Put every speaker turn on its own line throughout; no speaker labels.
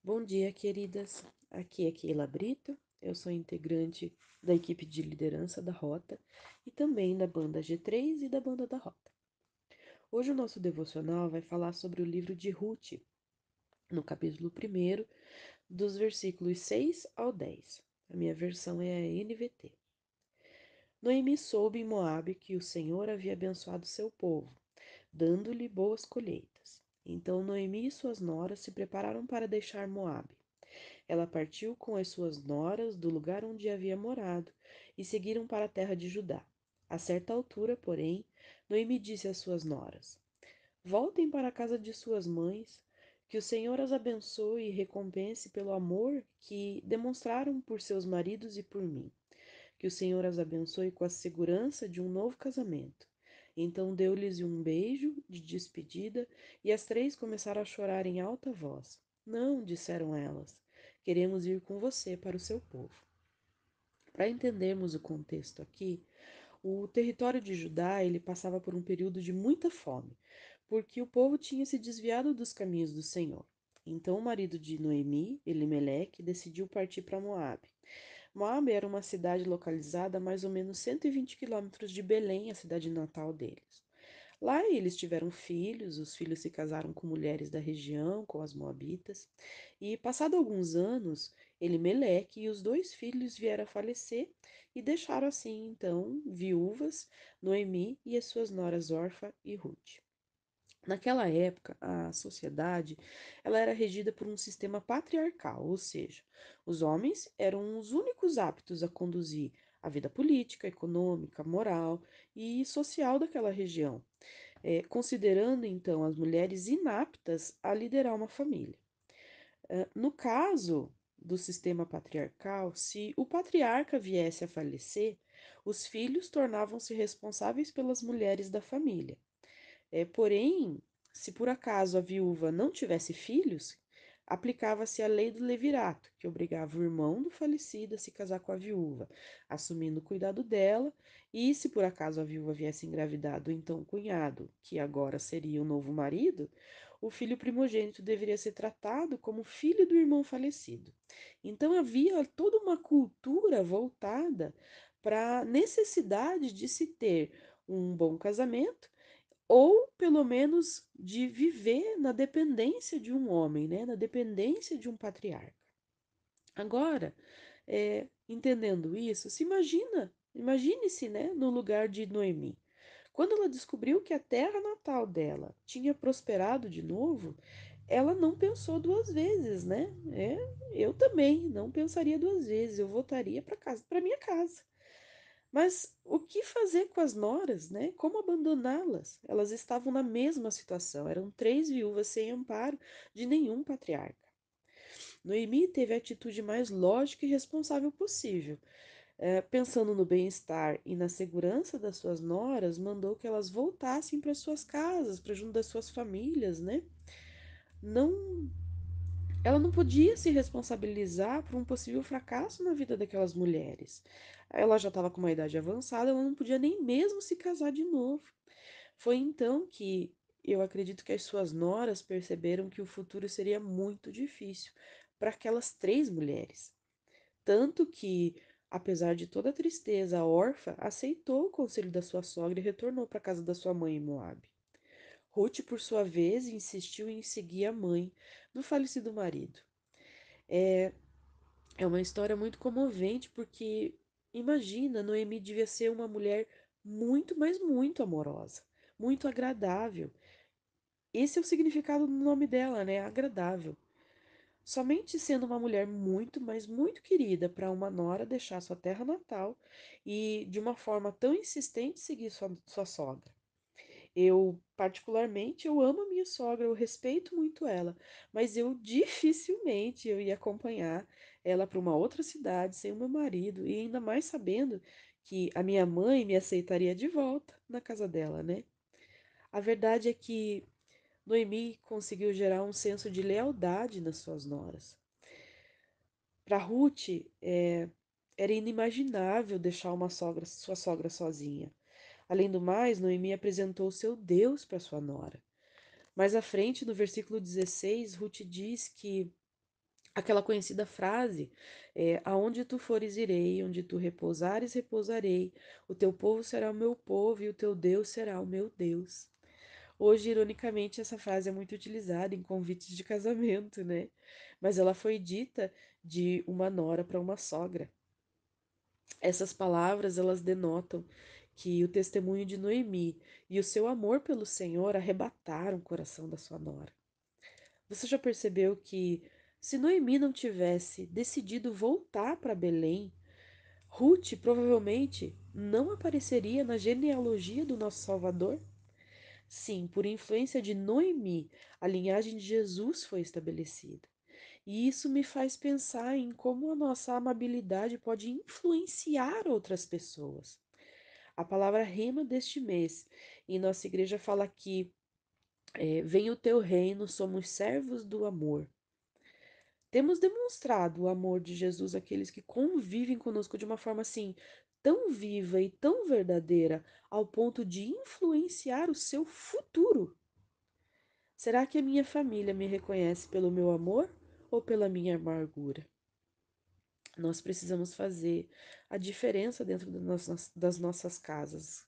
Bom dia, queridas. Aqui é Keila Brito. Eu sou integrante da equipe de liderança da Rota e também da banda G3 e da banda da Rota. Hoje o nosso devocional vai falar sobre o livro de Ruth, no capítulo 1, dos versículos 6 ao 10. A minha versão é a NVT. Noemi soube em Moabe que o Senhor havia abençoado seu povo, dando-lhe boas colheitas. Então Noemi e suas noras se prepararam para deixar Moabe. Ela partiu com as suas noras do lugar onde havia morado e seguiram para a terra de Judá. A certa altura, porém, Noemi disse às suas noras: Voltem para a casa de suas mães, que o Senhor as abençoe e recompense pelo amor que demonstraram por seus maridos e por mim. Que o Senhor as abençoe com a segurança de um novo casamento. Então deu-lhes um beijo de despedida e as três começaram a chorar em alta voz. Não, disseram elas, queremos ir com você para o seu povo. Para entendermos o contexto aqui, o território de Judá ele passava por um período de muita fome, porque o povo tinha se desviado dos caminhos do Senhor. Então o marido de Noemi, Elimeleque, decidiu partir para Moabe. Moabe era uma cidade localizada a mais ou menos 120 quilômetros de Belém, a cidade natal deles. Lá eles tiveram filhos, os filhos se casaram com mulheres da região, com as moabitas, e passado alguns anos, Elimeleque e os dois filhos vieram a falecer e deixaram assim, então, viúvas Noemi e as suas noras Orfa e Ruth. Naquela época, a sociedade ela era regida por um sistema patriarcal, ou seja, os homens eram os únicos aptos a conduzir a vida política, econômica, moral e social daquela região, considerando então as mulheres inaptas a liderar uma família. No caso do sistema patriarcal, se o patriarca viesse a falecer, os filhos tornavam-se responsáveis pelas mulheres da família. Porém, se por acaso a viúva não tivesse filhos, aplicava-se a lei do levirato, que obrigava o irmão do falecido a se casar com a viúva, assumindo o cuidado dela, e se por acaso a viúva viesse engravidado, então o cunhado, que agora seria o novo marido, o filho primogênito deveria ser tratado como filho do irmão falecido. Então havia toda uma cultura voltada para a necessidade de se ter um bom casamento ou pelo menos de viver na dependência de um homem, né? Na dependência de um patriarca. Agora, entendendo isso, imagine-se, né, no lugar de Noemi. Quando ela descobriu que a terra natal dela tinha prosperado de novo, ela não pensou duas vezes, né? Eu também não pensaria duas vezes, eu voltaria para casa, para minha casa. Mas o que fazer com as noras, né? Como abandoná-las? Elas estavam na mesma situação, eram três viúvas sem amparo de nenhum patriarca. Noemi teve a atitude mais lógica e responsável possível. Pensando no bem-estar e na segurança das suas noras, mandou que elas voltassem para suas casas, para junto das suas famílias, né? Não, ela não podia se responsabilizar por um possível fracasso na vida daquelas mulheres. Ela já estava com uma idade avançada, ela não podia nem mesmo se casar de novo. Foi então que eu acredito que as suas noras perceberam que o futuro seria muito difícil para aquelas três mulheres. Tanto que, apesar de toda a tristeza, a órfã aceitou o conselho da sua sogra e retornou para a casa da sua mãe em Moabe. Ruth, por sua vez, insistiu em seguir a mãe do falecido marido. É, é uma história muito comovente porque, imagina, Noemi devia ser uma mulher muito, mas muito amorosa, muito agradável. Esse é o significado do nome dela, né? Agradável. Somente sendo uma mulher muito, mas muito querida para uma nora deixar sua terra natal e, de uma forma tão insistente, seguir sua sogra. Eu, particularmente, eu amo a minha sogra, eu respeito muito ela, mas eu dificilmente eu ia acompanhar ela para uma outra cidade sem o meu marido e ainda mais sabendo que a minha mãe me aceitaria de volta na casa dela, né? A verdade é que Noemi conseguiu gerar um senso de lealdade nas suas noras. Para Ruth, era inimaginável deixar sua sogra sozinha. Além do mais, Noemi apresentou seu Deus para sua nora. Mais à frente, no versículo 16, Ruth diz que aquela conhecida frase, aonde tu fores irei, onde tu repousares, repousarei, o teu povo será o meu povo e o teu Deus será o meu Deus. Hoje, ironicamente, essa frase é muito utilizada em convites de casamento, né? Mas ela foi dita de uma nora para uma sogra. Essas palavras, elas denotam que o testemunho de Noemi e o seu amor pelo Senhor arrebataram o coração da sua nora. Você já percebeu que se Noemi não tivesse decidido voltar para Belém, Ruth provavelmente não apareceria na genealogia do nosso Salvador? Sim, por influência de Noemi, a linhagem de Jesus foi estabelecida. E isso me faz pensar em como a nossa amabilidade pode influenciar outras pessoas. A palavra rema deste mês, em nossa igreja fala que vem o teu reino, somos servos do amor. Temos demonstrado o amor de Jesus àqueles que convivem conosco de uma forma assim, tão viva e tão verdadeira, ao ponto de influenciar o seu futuro. Será que a minha família me reconhece pelo meu amor ou pela minha amargura? Nós precisamos fazer a diferença dentro das nossas casas.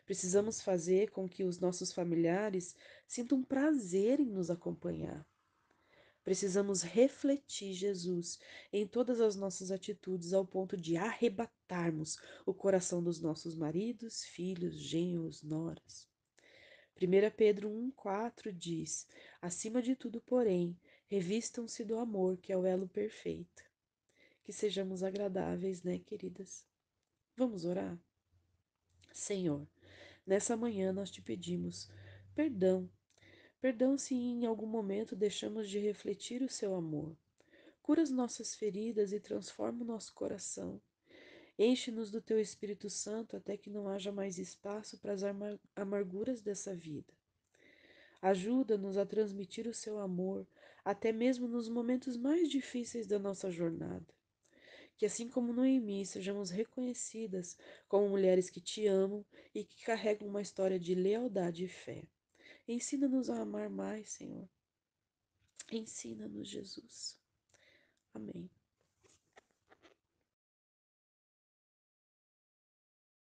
Precisamos fazer com que os nossos familiares sintam prazer em nos acompanhar. Precisamos refletir Jesus em todas as nossas atitudes ao ponto de arrebatarmos o coração dos nossos maridos, filhos, genros, noras. 1 Pedro 1,4 diz: acima de tudo, porém, revistam-se do amor, que é o elo perfeito. Que sejamos agradáveis, né, queridas? Vamos orar? Senhor, nessa manhã nós te pedimos perdão. Perdão se em algum momento deixamos de refletir o seu amor. Cura as nossas feridas e transforma o nosso coração. Enche-nos do teu Espírito Santo até que não haja mais espaço para as amarguras dessa vida. Ajuda-nos a transmitir o seu amor, até mesmo nos momentos mais difíceis da nossa jornada. Que assim como Noemi, sejamos reconhecidas como mulheres que te amam e que carregam uma história de lealdade e fé. Ensina-nos a amar mais, Senhor. Ensina-nos, Jesus. Amém.